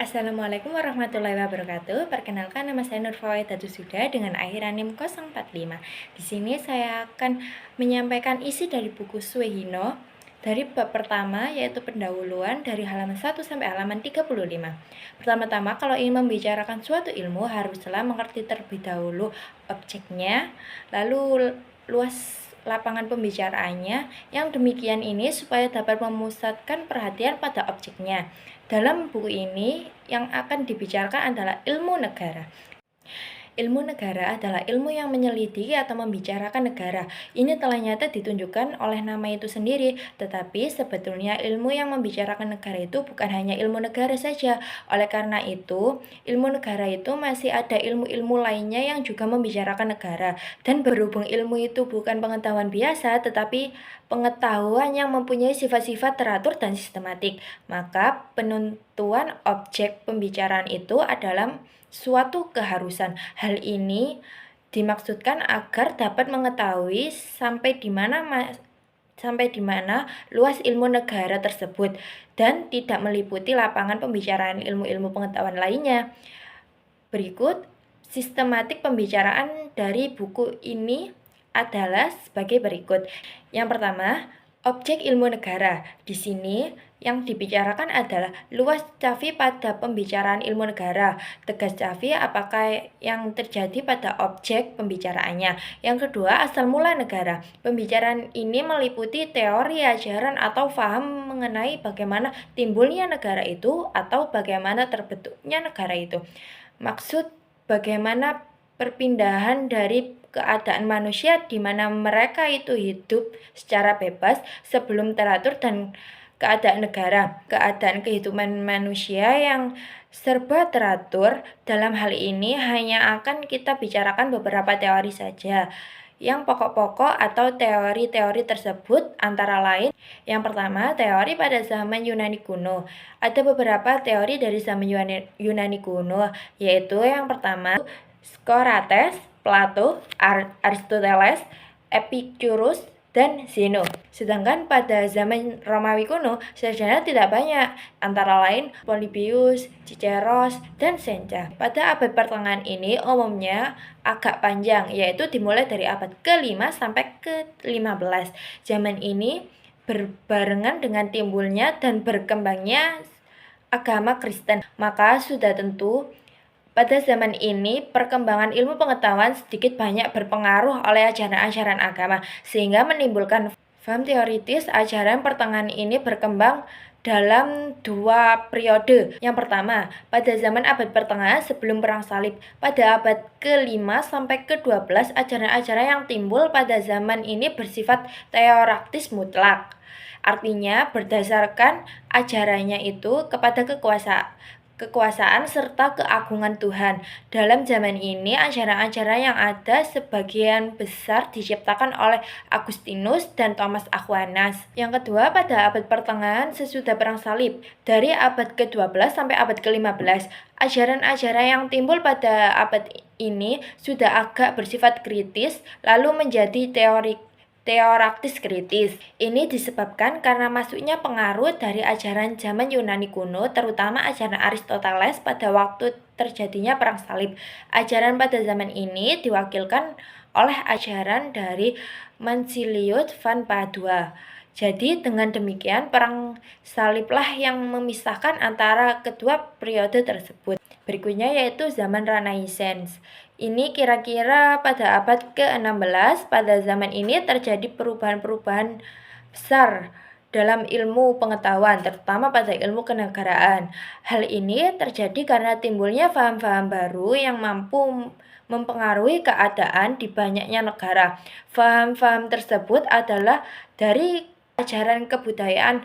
Assalamualaikum warahmatullahi wabarakatuh. Perkenalkan, nama saya Nur Fawaidah Suda dengan akhiran NIM 045. Di sini saya akan menyampaikan isi dari buku Suehino dari bab pertama, yaitu pendahuluan dari halaman 1 sampai halaman 35. Pertama-tama, kalau ingin membicarakan suatu ilmu, haruslah mengerti terlebih dahulu objeknya, lalu luas lapangan pembicaraannya. Yang demikian ini supaya dapat memusatkan perhatian pada objeknya. Dalam buku ini yang akan dibicarakan adalah ilmu negara. Ilmu negara adalah ilmu yang menyelidiki atau membicarakan negara. Ini telah nyata ditunjukkan oleh nama itu sendiri, tetapi sebetulnya ilmu yang membicarakan negara itu bukan hanya ilmu negara saja. Oleh karena itu, ilmu negara itu masih ada ilmu-ilmu lainnya yang juga membicarakan negara. Dan berhubung ilmu itu bukan pengetahuan biasa, tetapi pengetahuan yang mempunyai sifat-sifat teratur dan sistematik, maka penentuan objek pembicaraan itu adalah suatu keharusan. Hal ini dimaksudkan agar dapat mengetahui sampai di mana luas ilmu negara tersebut dan tidak meliputi lapangan pembicaraan ilmu-ilmu pengetahuan lainnya. Berikut sistematik pembicaraan dari buku ini adalah sebagai berikut. Yang pertama, objek ilmu negara. Di sini yang dibicarakan adalah luas Cafi pada pembicaraan ilmu negara. Tegas Cafi apakah yang terjadi pada objek pembicaraannya. Yang kedua, asal mula negara. Pembicaraan ini meliputi teori, ajaran, atau paham mengenai bagaimana timbulnya negara itu atau bagaimana terbentuknya negara itu. Maksud bagaimana perpindahan dari keadaan manusia di mana mereka itu hidup secara bebas sebelum teratur dan keadaan negara, keadaan kehidupan manusia yang serba teratur. Dalam hal ini hanya akan kita bicarakan beberapa teori saja. Yang pokok-pokok atau teori-teori tersebut antara lain, yang pertama, teori pada zaman Yunani kuno. Ada beberapa teori dari zaman Yunani kuno, yaitu yang pertama, Socrates, Plato, Aristoteles, Epicurus, dan Zeno. Sedangkan pada zaman Romawi kuno, sarjana tidak banyak, antara lain Polybius, Ciceros, dan Seneca. Pada abad pertengahan ini umumnya agak panjang, yaitu dimulai dari abad ke-5 sampai ke-15. Zaman ini berbarengan dengan timbulnya dan berkembangnya agama Kristen, maka sudah tentu pada zaman ini, perkembangan ilmu pengetahuan sedikit banyak berpengaruh oleh ajaran-ajaran agama, sehingga menimbulkan paham teoritis. Ajaran pertengahan ini berkembang dalam dua periode. Yang pertama, pada zaman abad pertengahan sebelum Perang Salib, pada abad ke-5 sampai ke-12, ajaran-ajaran yang timbul pada zaman ini bersifat teoraktis mutlak. Artinya, berdasarkan ajarannya itu kepada kekuasaan serta keagungan Tuhan. Dalam zaman ini, ajaran-ajaran yang ada sebagian besar diciptakan oleh Agustinus dan Thomas Aquinas. Yang kedua, pada abad pertengahan sesudah Perang Salib, dari abad ke-12 sampai abad ke-15, ajaran-ajaran yang timbul pada abad ini sudah agak bersifat kritis, lalu menjadi teoraktis kritis. Ini disebabkan karena masuknya pengaruh dari ajaran zaman Yunani kuno, terutama ajaran Aristoteles pada waktu terjadinya Perang Salib. Ajaran pada zaman ini diwakilkan oleh ajaran dari Mansilius van Padua. Jadi dengan demikian Perang Saliblah yang memisahkan antara kedua periode tersebut. Berikutnya yaitu zaman Renaissance. Ini kira-kira pada abad ke-16. Pada zaman ini terjadi perubahan-perubahan besar dalam ilmu pengetahuan, terutama pada ilmu kenegaraan. Hal ini terjadi karena timbulnya paham-paham baru yang mampu mempengaruhi keadaan di banyaknya negara. Paham-paham tersebut adalah dari ajaran kebudayaan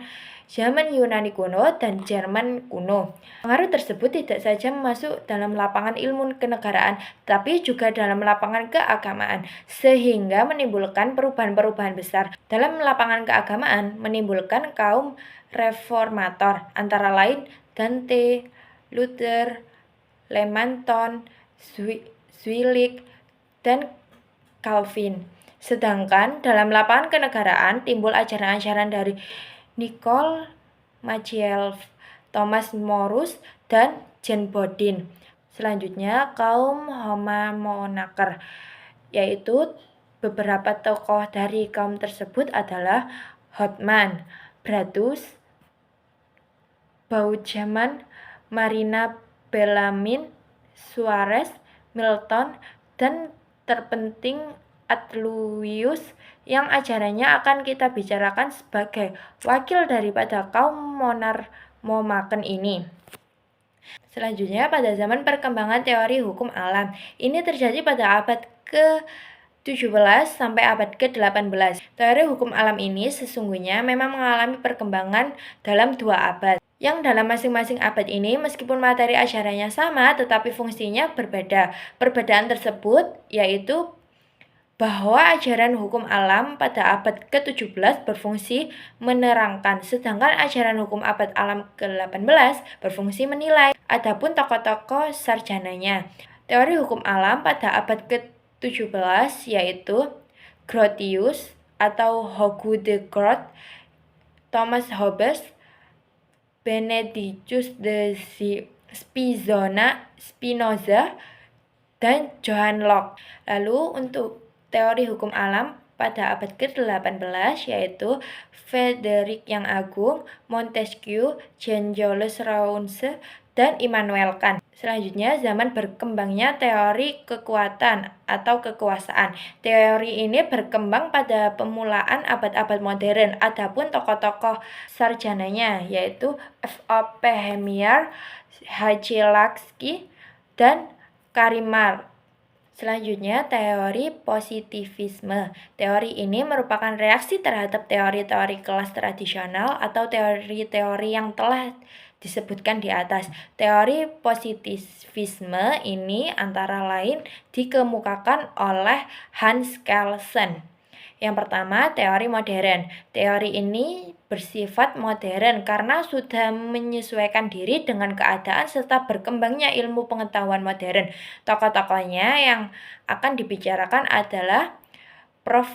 zaman Yunani kuno dan Jerman kuno. Pengaruh tersebut tidak saja masuk dalam lapangan ilmu kenegaraan, tapi juga dalam lapangan keagamaan, sehingga menimbulkan perubahan-perubahan besar. Dalam lapangan keagamaan, menimbulkan kaum reformator, antara lain Dante, Luther, Melanchthon, Zwingli, dan Calvin. Sedangkan dalam lapangan kenegaraan timbul ajaran-ajaran dari Nicole Machiavelli, Thomas Morus, dan Jan Bodin. Selanjutnya kaum Homamonaker, yaitu beberapa tokoh dari kaum tersebut adalah Hotman, Bratus, Baujaman, Marina Bellarmine, Suarez, Milton, dan terpenting Atluvius yang ajarannya akan kita bicarakan sebagai wakil daripada kaum monarmomaken ini. Selanjutnya pada zaman perkembangan teori hukum alam, ini terjadi pada abad ke-17 sampai abad ke-18. Teori hukum alam ini sesungguhnya memang mengalami perkembangan dalam 2 abad. Yang dalam masing-masing abad ini meskipun materi ajarannya sama tetapi fungsinya berbeda. Perbedaan tersebut yaitu bahwa ajaran hukum alam pada abad ke-17 berfungsi menerangkan, sedangkan ajaran hukum abad alam ke-18 berfungsi menilai. Adapun tokoh-tokoh sarjananya, teori hukum alam pada abad ke-17 yaitu Grotius atau Hugo de Groot, Thomas Hobbes, Benedictus de Spinoza, dan Johann Locke. Lalu untuk teori hukum alam pada abad ke-18 yaitu Frederick yang Agung, Montesquieu, Jean-Jules Rousseau, dan Immanuel Kant. Selanjutnya zaman berkembangnya teori kekuatan atau kekuasaan. Teori ini berkembang pada pemulaan abad-abad modern. Adapun tokoh-tokoh sarjananya yaitu F.O.P. Hemmier, H.C. Laski, dan Karimar. Selanjutnya, teori positivisme. Teori ini merupakan reaksi terhadap teori-teori kelas tradisional atau teori-teori yang telah disebutkan di atas. Teori positivisme ini antara lain dikemukakan oleh Hans Kelsen. Yang pertama, teori modern. Teori ini bersifat modern karena sudah menyesuaikan diri dengan keadaan serta berkembangnya ilmu pengetahuan modern. Tokoh-tokohnya yang akan dibicarakan adalah Prof.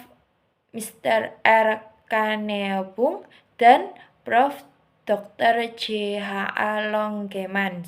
Mr. R. Kaneopung dan Prof. Dr. J.H.A. Longeman.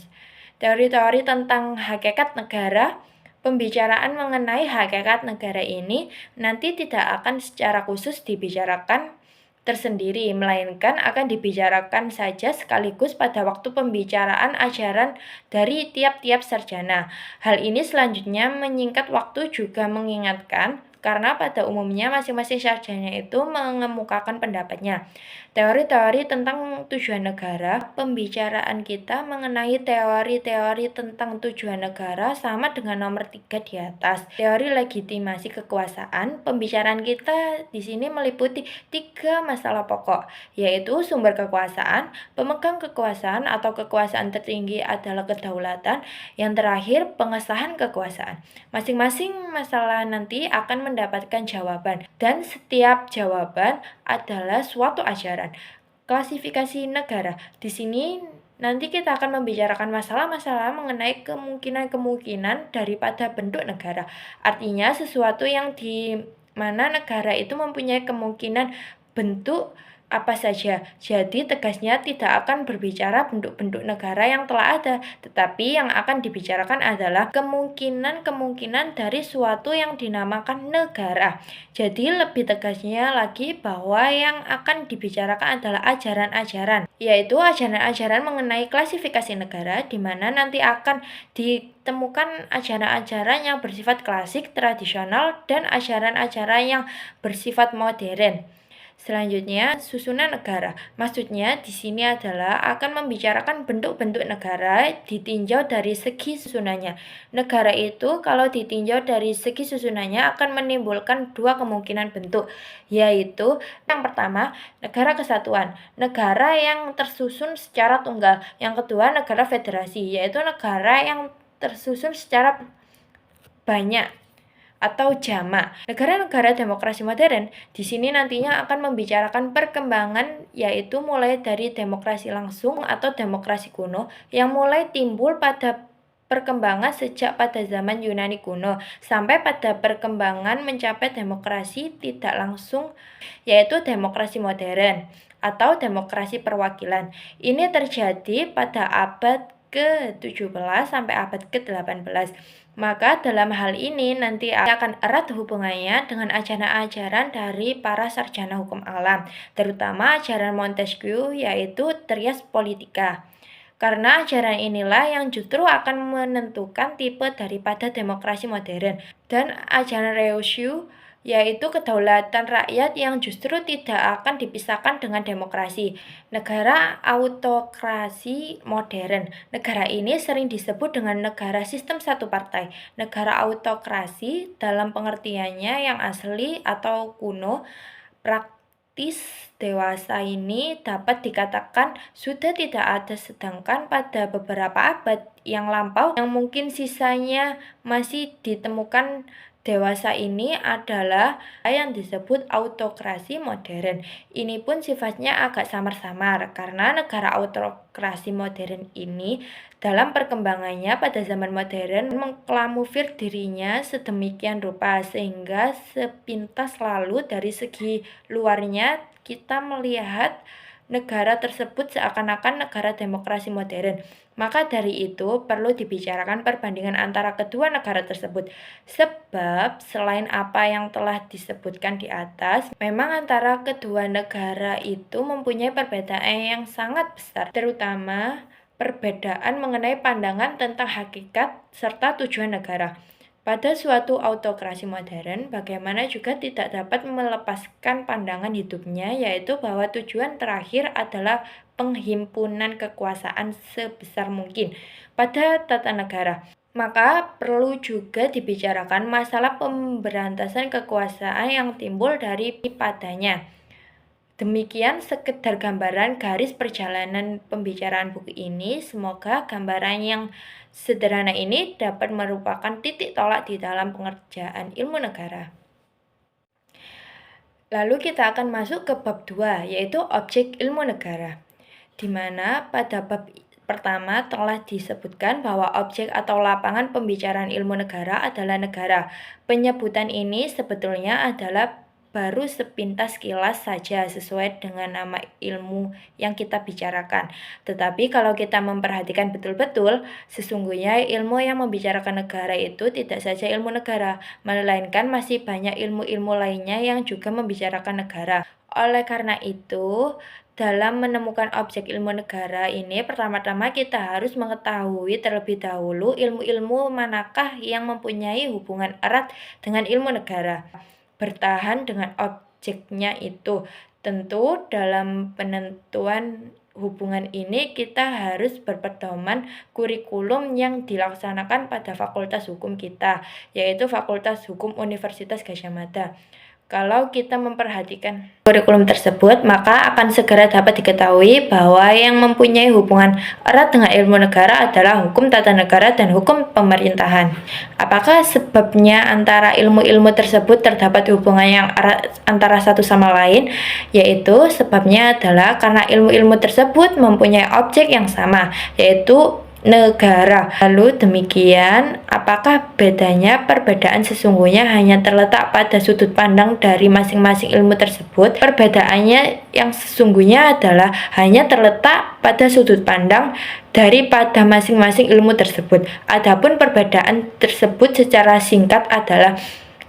Teori-teori tentang hakikat negara. Pembicaraan mengenai hakikat negara ini nanti tidak akan secara khusus dibicarakan tersendiri, melainkan akan dibicarakan saja sekaligus pada waktu pembicaraan ajaran dari tiap-tiap sarjana. Hal ini selanjutnya menyingkat waktu juga mengingatkan karena pada umumnya masing-masing sarjana itu mengemukakan pendapatnya. Teori-teori tentang tujuan negara, pembicaraan kita mengenai teori-teori tentang tujuan negara sama dengan nomor 3 di atas. Teori legitimasi kekuasaan, pembicaraan kita di sini meliputi 3 masalah pokok, yaitu sumber kekuasaan, pemegang kekuasaan atau kekuasaan tertinggi adalah kedaulatan, yang terakhir pengesahan kekuasaan. Masing-masing masalah nanti akan mendapatkan jawaban, dan setiap jawaban adalah suatu ajaran. Klasifikasi negara. Di sini nanti kita akan membicarakan masalah-masalah mengenai kemungkinan-kemungkinan daripada bentuk negara. Artinya sesuatu yang di mana negara itu mempunyai kemungkinan bentuk apa saja. Jadi tegasnya tidak akan berbicara bentuk-bentuk negara yang telah ada, tetapi yang akan dibicarakan adalah kemungkinan-kemungkinan dari suatu yang dinamakan negara. Jadi lebih tegasnya lagi bahwa yang akan dibicarakan adalah ajaran-ajaran, yaitu ajaran-ajaran mengenai klasifikasi negara, di mana nanti akan ditemukan ajaran-ajaran yang bersifat klasik, tradisional, dan ajaran-ajaran yang bersifat modern. Selanjutnya, susunan negara. Maksudnya di sini adalah akan membicarakan bentuk-bentuk negara ditinjau dari segi susunannya. Negara itu kalau ditinjau dari segi susunannya akan menimbulkan 2 kemungkinan bentuk, yaitu yang pertama, negara kesatuan, negara yang tersusun secara tunggal. Yang kedua, negara federasi, yaitu negara yang tersusun secara banyak atau jamak. Negara-negara demokrasi modern di sini nantinya akan membicarakan perkembangan, yaitu mulai dari demokrasi langsung atau demokrasi kuno yang mulai timbul pada perkembangan sejak pada zaman Yunani kuno sampai pada perkembangan mencapai demokrasi tidak langsung, yaitu demokrasi modern atau demokrasi perwakilan. Ini terjadi pada abad ke-17 sampai abad ke-18. Maka dalam hal ini nanti akan erat hubungannya dengan ajaran-ajaran dari para sarjana hukum alam, terutama ajaran Montesquieu yaitu Trias Politica. Karena ajaran inilah yang justru akan menentukan tipe daripada demokrasi modern, dan ajaran Rousseau yaitu kedaulatan rakyat yang justru tidak akan dipisahkan dengan demokrasi. Negara autokrasi modern. Negara ini sering disebut dengan negara sistem satu partai. Negara autokrasi dalam pengertiannya yang asli atau kuno, praktis dewasa ini dapat dikatakan sudah tidak ada, sedangkan pada beberapa abad yang lampau yang mungkin sisanya masih ditemukan dewasa ini adalah yang disebut autokrasi modern. Ini pun sifatnya agak samar-samar karena negara autokrasi modern ini dalam perkembangannya pada zaman modern mengkamuflir dirinya sedemikian rupa sehingga sepintas lalu dari segi luarnya kita melihat negara tersebut seakan-akan negara demokrasi modern. Maka dari itu perlu dibicarakan perbandingan antara kedua negara tersebut. Sebab selain apa yang telah disebutkan di atas, memang antara kedua negara itu mempunyai perbedaan yang sangat besar, terutama perbedaan mengenai pandangan tentang hakikat serta tujuan negara. Pada suatu autokrasi modern, bagaimana juga tidak dapat melepaskan pandangan hidupnya, yaitu bahwa tujuan terakhir adalah penghimpunan kekuasaan sebesar mungkin pada tata negara. Maka perlu juga dibicarakan masalah pemberantasan kekuasaan yang timbul dari padanya. Demikian sekedar gambaran garis perjalanan pembicaraan buku ini. Semoga gambaran yang sederhana ini dapat merupakan titik tolak di dalam pengerjaan ilmu negara. Lalu kita akan masuk ke bab 2, yaitu objek ilmu negara, di mana pada bab pertama telah disebutkan bahwa objek atau lapangan pembicaraan ilmu negara adalah negara. Penyebutan ini sebetulnya adalah baru sepintas kilas saja sesuai dengan nama ilmu yang kita bicarakan. Tetapi kalau kita memperhatikan betul-betul, sesungguhnya ilmu yang membicarakan negara itu tidak saja ilmu negara, melainkan masih banyak ilmu-ilmu lainnya yang juga membicarakan negara. Oleh karena itu, dalam menemukan objek ilmu negara ini, pertama-tama kita harus mengetahui terlebih dahulu ilmu-ilmu manakah yang mempunyai hubungan erat dengan ilmu negara. Bertahan dengan objeknya itu. Tentu dalam penentuan hubungan ini kita harus berpedoman kurikulum yang dilaksanakan pada fakultas hukum kita, yaitu Fakultas Hukum Universitas Gadjah Mada. Kalau kita memperhatikan kurikulum tersebut, maka akan segera dapat diketahui bahwa yang mempunyai hubungan erat dengan ilmu negara adalah hukum tata negara dan hukum pemerintahan. Apakah sebabnya antara ilmu-ilmu tersebut terdapat hubungan yang erat antara satu sama lain? Yaitu sebabnya adalah karena ilmu-ilmu tersebut mempunyai objek yang sama, yaitu negara. Lalu demikian, apakah bedanya? Perbedaan sesungguhnya hanya terletak pada sudut pandang dari masing-masing ilmu tersebut. Perbedaannya yang sesungguhnya adalah hanya terletak pada sudut pandang daripada masing-masing ilmu tersebut. Adapun perbedaan tersebut secara singkat adalah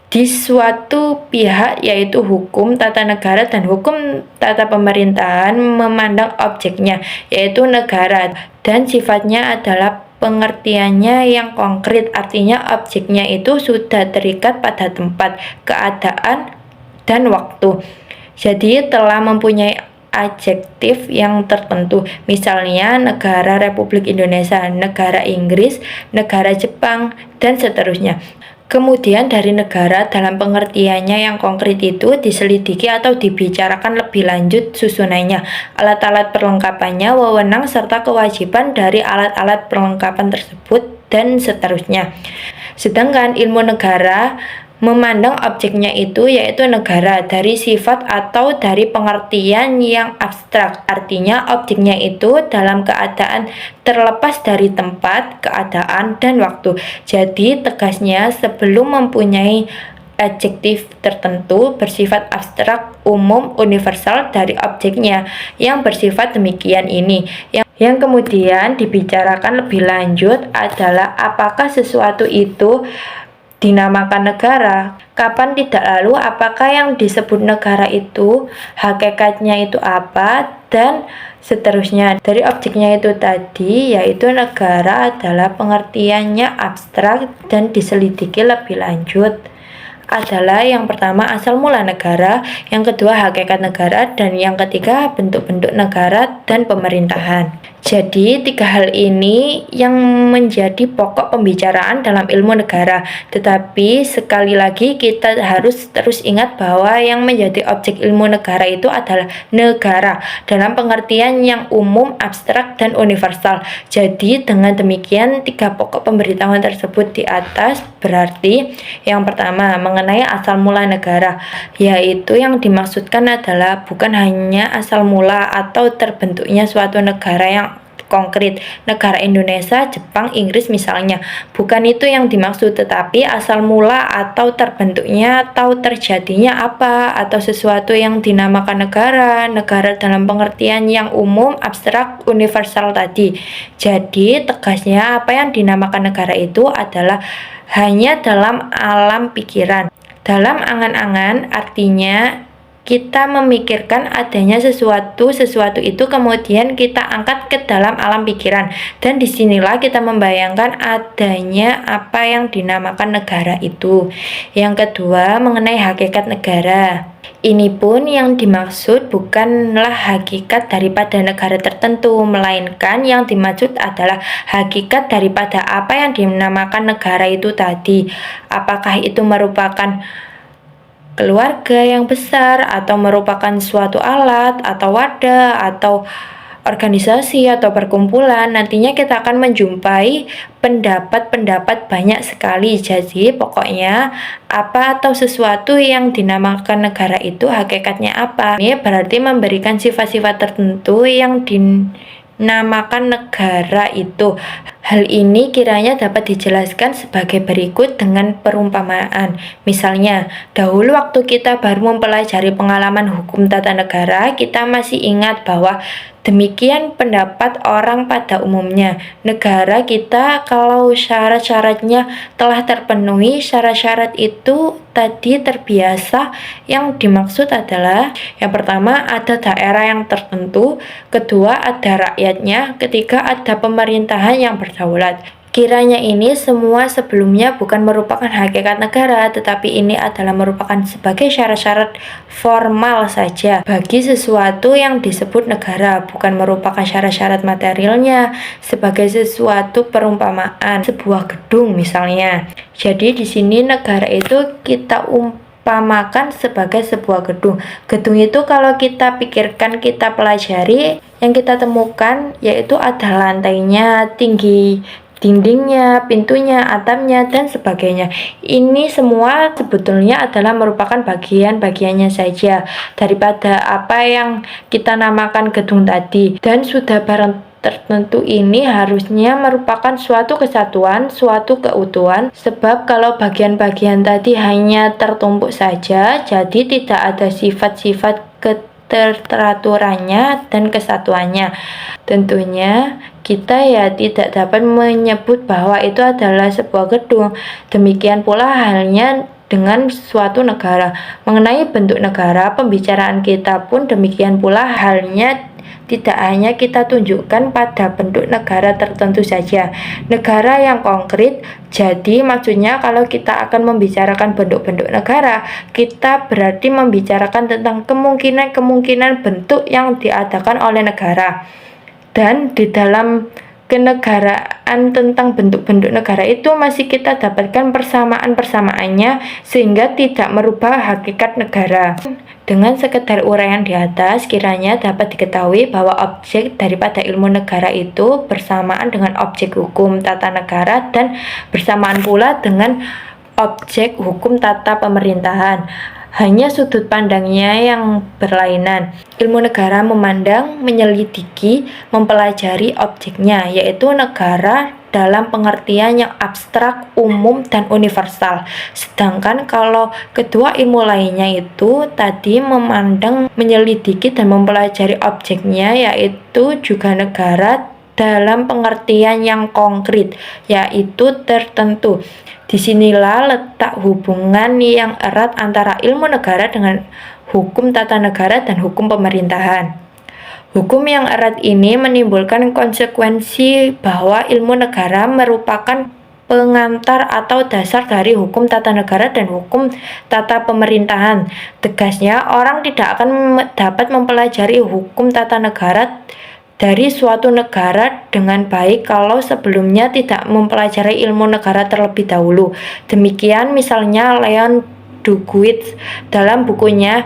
di suatu pihak, yaitu hukum tata negara dan hukum tata pemerintahan, memandang objeknya, yaitu negara, dan sifatnya adalah pengertiannya yang konkret, artinya objeknya itu sudah terikat pada tempat, keadaan, dan waktu. Jadi telah mempunyai adjektif yang tertentu, misalnya negara Republik Indonesia, negara Inggris, negara Jepang, dan seterusnya. Kemudian dari negara dalam pengertiannya yang konkret itu diselidiki atau dibicarakan lebih lanjut susunannya, alat-alat perlengkapannya, wewenang serta kewajiban dari alat-alat perlengkapan tersebut, dan seterusnya. Sedangkan ilmu negara memandang objeknya itu, yaitu negara, dari sifat atau dari pengertian yang abstrak, artinya objeknya itu dalam keadaan terlepas dari tempat, keadaan, dan waktu. Jadi tegasnya, sebelum mempunyai adjektif tertentu bersifat abstrak, umum, universal dari objeknya yang bersifat demikian ini, Yang kemudian dibicarakan lebih lanjut adalah apakah sesuatu itu dinamakan negara, kapan tidak, lalu apakah yang disebut negara itu hakikatnya itu apa, dan seterusnya. Dari objeknya itu tadi, yaitu negara adalah pengertiannya abstrak dan diselidiki lebih lanjut adalah yang pertama asal mula negara, yang kedua hakikat negara, dan yang ketiga bentuk-bentuk negara dan pemerintahan. Jadi tiga hal ini yang menjadi pokok pembicaraan dalam ilmu negara. Tetapi sekali lagi kita harus terus ingat bahwa yang menjadi objek ilmu negara itu adalah negara dalam pengertian yang umum, abstrak, dan universal. Jadi dengan demikian tiga pokok pemberitahuan tersebut di atas berarti yang pertama mengenai asal mula negara, yaitu yang dimaksudkan adalah bukan hanya asal mula atau terbentuknya suatu negara yang konkret, negara Indonesia, Jepang, Inggris misalnya. Bukan itu yang dimaksud, tetapi asal mula atau terbentuknya atau terjadinya apa, atau sesuatu yang dinamakan negara, negara dalam pengertian yang umum, abstrak, universal tadi. Jadi tegasnya apa yang dinamakan negara itu adalah hanya dalam alam pikiran. Dalam angan-angan artinya kita memikirkan adanya sesuatu itu kemudian kita angkat ke dalam alam pikiran, dan disinilah kita membayangkan adanya apa yang dinamakan negara itu. Yang kedua mengenai hakikat negara. Ini pun yang dimaksud bukanlah hakikat daripada negara tertentu, melainkan yang dimaksud adalah hakikat daripada apa yang dinamakan negara itu tadi. Apakah itu merupakan keluarga yang besar, atau merupakan suatu alat, atau wadah, atau organisasi, atau perkumpulan. Nantinya kita akan menjumpai pendapat-pendapat banyak sekali. Jadi pokoknya apa atau sesuatu yang dinamakan negara itu hakikatnya apa. Ini berarti memberikan sifat-sifat tertentu yang dinamakan negara itu. Hal ini kiranya dapat dijelaskan sebagai berikut dengan perumpamaan. Misalnya, dahulu waktu kita baru mempelajari pengalaman hukum tata negara, kita masih ingat bahwa demikian pendapat orang pada umumnya. Negara kita kalau syarat-syaratnya telah terpenuhi, syarat-syarat itu tadi terbiasa yang dimaksud adalah yang pertama ada daerah yang tertentu, kedua ada rakyatnya, ketiga ada pemerintahan yang berdaulat. Kiranya ini semua sebelumnya bukan merupakan hakikat negara, tetapi ini adalah merupakan sebagai syarat-syarat formal saja bagi sesuatu yang disebut negara, bukan merupakan syarat-syarat materialnya sebagai sesuatu perumpamaan sebuah gedung misalnya. Jadi di sini negara itu kita umpamakan sebagai sebuah gedung. Gedung itu kalau kita pikirkan, kita pelajari, yang kita temukan yaitu ada lantainya, tinggi dindingnya, pintunya, atapnya, dan sebagainya. Ini semua sebetulnya adalah merupakan bagian-bagiannya saja daripada apa yang kita namakan gedung tadi, dan sudah barang tertentu ini harusnya merupakan suatu kesatuan, suatu keutuhan, sebab kalau bagian-bagian tadi hanya tertumpuk saja, jadi tidak ada sifat-sifat teraturannya dan kesatuannya. Tentunya kita ya tidak dapat menyebut bahwa itu adalah sebuah gedung. Demikian pula halnya dengan suatu negara. Mengenai bentuk negara, pembicaraan kita pun demikian pula halnya, tidak hanya kita tunjukkan pada bentuk negara tertentu saja, negara yang konkret. Jadi maksudnya kalau kita akan membicarakan bentuk-bentuk negara, kita berarti membicarakan tentang kemungkinan-kemungkinan bentuk yang diadakan oleh negara. Dan di dalam kenegaraan tentang bentuk-bentuk negara itu masih kita dapatkan persamaan-persamaannya sehingga tidak merubah hakikat negara. Dengan sekedar uraian di atas, kiranya dapat diketahui bahwa objek daripada ilmu negara itu bersamaan dengan objek hukum tata negara dan bersamaan pula dengan objek hukum tata pemerintahan. hanya sudut pandangnya yang berlainan. Ilmu negara memandang, menyelidiki, mempelajari objeknya, yaitu negara dalam pengertian yang abstrak, umum, dan universal. Sedangkan kalau kedua ilmu lainnya itu tadi memandang, menyelidiki, dan mempelajari objeknya, yaitu juga negara dalam pengertian yang konkret, yaitu tertentu. Disinilah letak hubungan yang erat antara ilmu negara dengan hukum tata negara dan hukum pemerintahan. Hukum yang erat ini menimbulkan konsekuensi bahwa ilmu negara merupakan pengantar atau dasar dari hukum tata negara dan hukum tata pemerintahan. Tegasnya, orang tidak akan dapat mempelajari hukum tata negara dari suatu negara dengan baik kalau sebelumnya tidak mempelajari ilmu negara terlebih dahulu. Demikian misalnya Leon Duguid dalam bukunya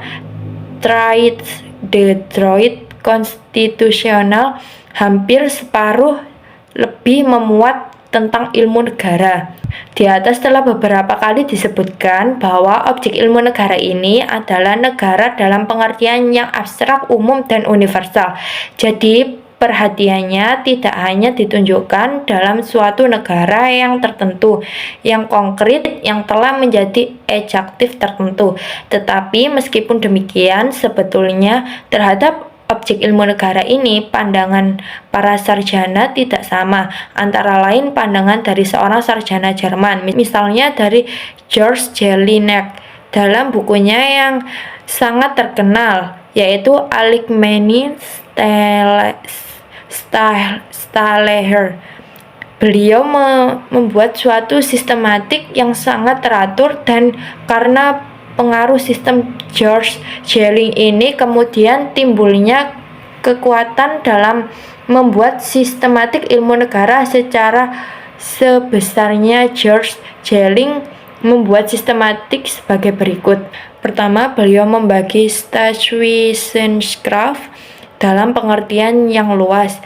Traité de droit constitutionnel hampir separuh lebih memuat tentang ilmu negara. Di atas telah beberapa kali disebutkan bahwa objek ilmu negara ini adalah negara dalam pengertian yang abstrak, umum, dan universal. Jadi, perhatiannya tidak hanya ditunjukkan dalam suatu negara yang tertentu, yang konkret, yang telah menjadi adjektif tertentu. Tetapi meskipun demikian, sebetulnya terhadap objek ilmu negara ini, pandangan para sarjana tidak sama, antara lain pandangan dari seorang sarjana Jerman, misalnya dari George Jelinek, dalam bukunya yang sangat terkenal, yaitu Allgemeine Stahler. Beliau membuat suatu sistematik yang sangat teratur, dan karena pengaruh sistem George Jelling ini kemudian timbulnya kekuatan dalam membuat sistematik ilmu negara secara sebesarnya. George Jelling membuat sistematik sebagai berikut. Pertama, beliau membagi Staatswissenschaft dalam pengertian yang luas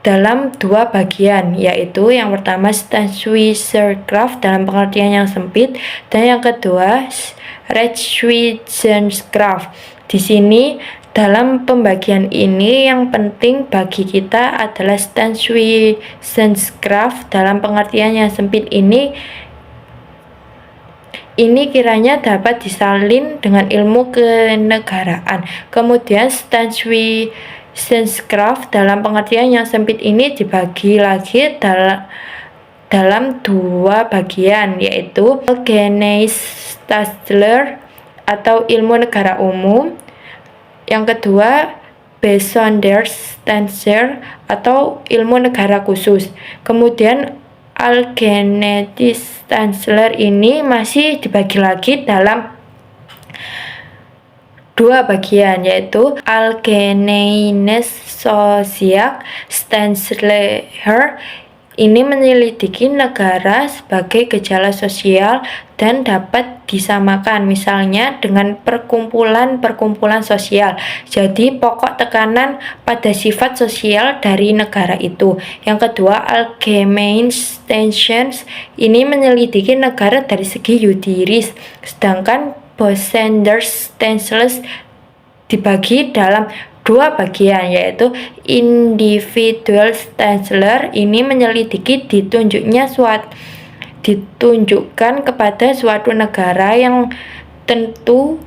dalam dua bagian, yaitu yang pertama Staatswissenschaft dalam pengertian yang sempit, dan yang kedua Rechtswissenschaft. Di sini dalam pembagian ini yang penting bagi kita adalah Staatswissenschaft dalam pengertian yang sempit ini kiranya dapat disalin dengan ilmu kenegaraan. Kemudian Staatswissenschaft dalam pengertian yang sempit ini dibagi lagi dalam dua bagian, yaitu Geneesstaatsleer atau ilmu negara umum. Yang kedua, Besonderstaatsleer atau ilmu negara khusus. Kemudian Algemeentestaatsleer ini masih dibagi lagi dalam dua bagian, yaitu Algemeine Sociale Staatsleer. Ini menyelidiki negara sebagai gejala sosial dan dapat disamakan misalnya dengan perkumpulan-perkumpulan sosial. Jadi pokok tekanan pada sifat sosial dari negara itu. Yang kedua, Allgemeinstaatsrecht ini menyelidiki negara dari segi yuridis, sedangkan Besonderstaatsleer dibagi dalam dua bagian, yaitu Individualstaatsleer ini menyelidiki ditunjukkan kepada suatu negara yang tentu,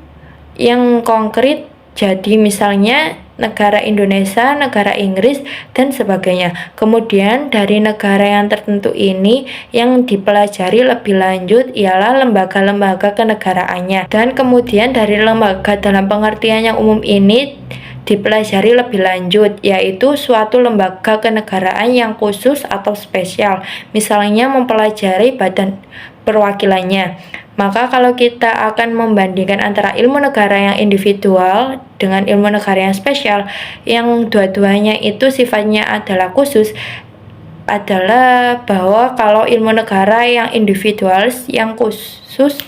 yang konkret. Jadi misalnya negara Indonesia, negara Inggris, dan sebagainya. Kemudian dari negara yang tertentu ini yang dipelajari lebih lanjut ialah lembaga-lembaga kenegaraannya, dan kemudian dari lembaga dalam pengertian yang umum ini dipelajari lebih lanjut, yaitu suatu lembaga kenegaraan yang khusus atau spesial, misalnya mempelajari badan perwakilannya. Maka kalau kita akan membandingkan antara ilmu negara yang individual dengan ilmu negara yang spesial, yang dua-duanya itu sifatnya adalah khusus, adalah bahwa kalau ilmu negara yang individual, yang khusus,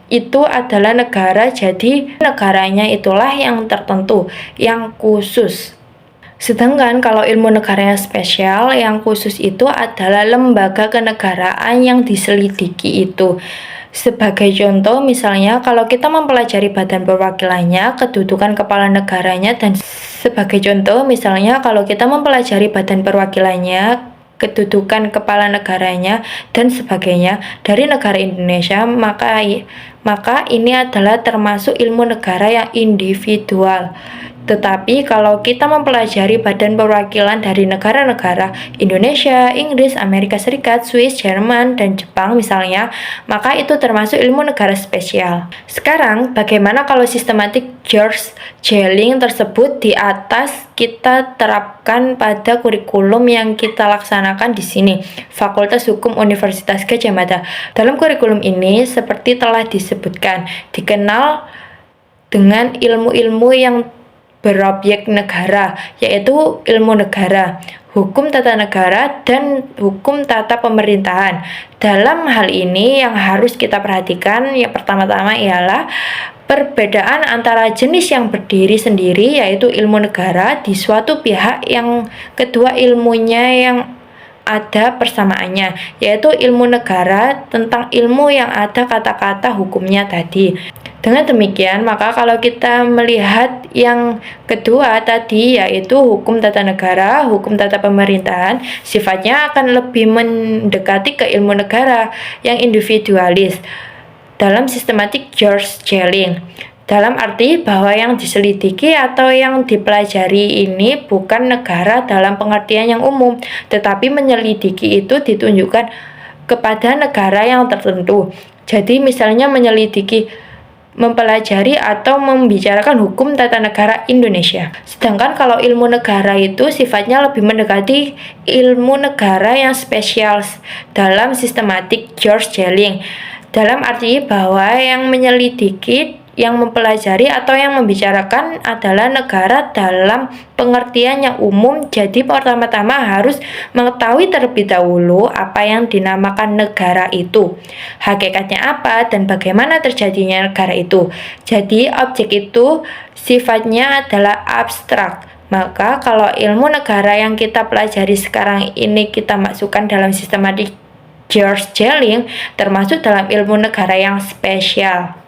itu adalah negara, jadi negaranya itulah yang tertentu, yang khusus. Sedangkan kalau ilmu negara yang spesial, yang khusus itu adalah lembaga kenegaraan yang diselidiki itu. Sebagai contoh, misalnya kalau kita mempelajari badan perwakilannya, kedudukan kepala negaranya, dan sebagai contoh, misalnya kalau kita mempelajari badan perwakilannya, kedudukan kepala negaranya, dan sebagainya dari negara Indonesia, maka ini adalah termasuk ilmu negara yang individual. Tetapi kalau kita mempelajari badan perwakilan dari negara-negara Indonesia, Inggris, Amerika Serikat, Swiss, Jerman, dan Jepang misalnya, maka itu termasuk ilmu negara spesial. Sekarang, bagaimana kalau sistematik George Jelling tersebut di atas kita terapkan pada kurikulum yang kita laksanakan di sini, Fakultas Hukum Universitas Gadjah Mada. Dalam kurikulum ini, seperti telah disebutkan, dikenal dengan ilmu-ilmu yang berobjek negara, yaitu ilmu negara, hukum tata negara, dan hukum tata pemerintahan. Dalam hal ini yang harus kita perhatikan yang pertama-tama ialah perbedaan antara jenis yang berdiri sendiri, yaitu ilmu negara, di suatu pihak, yang kedua ilmunya yang ada persamaannya, yaitu ilmu negara tentang ilmu yang ada kata-kata hukumnya tadi. Dengan demikian, maka kalau kita melihat yang kedua tadi, yaitu hukum tata negara, hukum tata pemerintahan, sifatnya akan lebih mendekati ke ilmu negara yang individualis dalam sistematik George Jelling. Dalam arti bahwa yang diselidiki atau yang dipelajari ini bukan negara dalam pengertian yang umum, tetapi menyelidiki itu ditunjukkan kepada negara yang tertentu. Jadi misalnya mempelajari atau membicarakan hukum tata negara Indonesia. Sedangkan kalau ilmu negara itu sifatnya lebih mendekati ilmu negara yang spesial dalam sistematik George Jelling. Dalam arti bahwa yang menyelidiki, yang mempelajari atau yang membicarakan adalah negara dalam pengertian yang umum. Jadi pertama-tama harus mengetahui terlebih dahulu apa yang dinamakan negara itu, hakikatnya apa, dan bagaimana terjadinya negara itu. Jadi objek itu sifatnya adalah abstrak. Maka kalau ilmu negara yang kita pelajari sekarang ini kita masukkan dalam sistematik George Jelling, termasuk dalam ilmu negara yang spesial.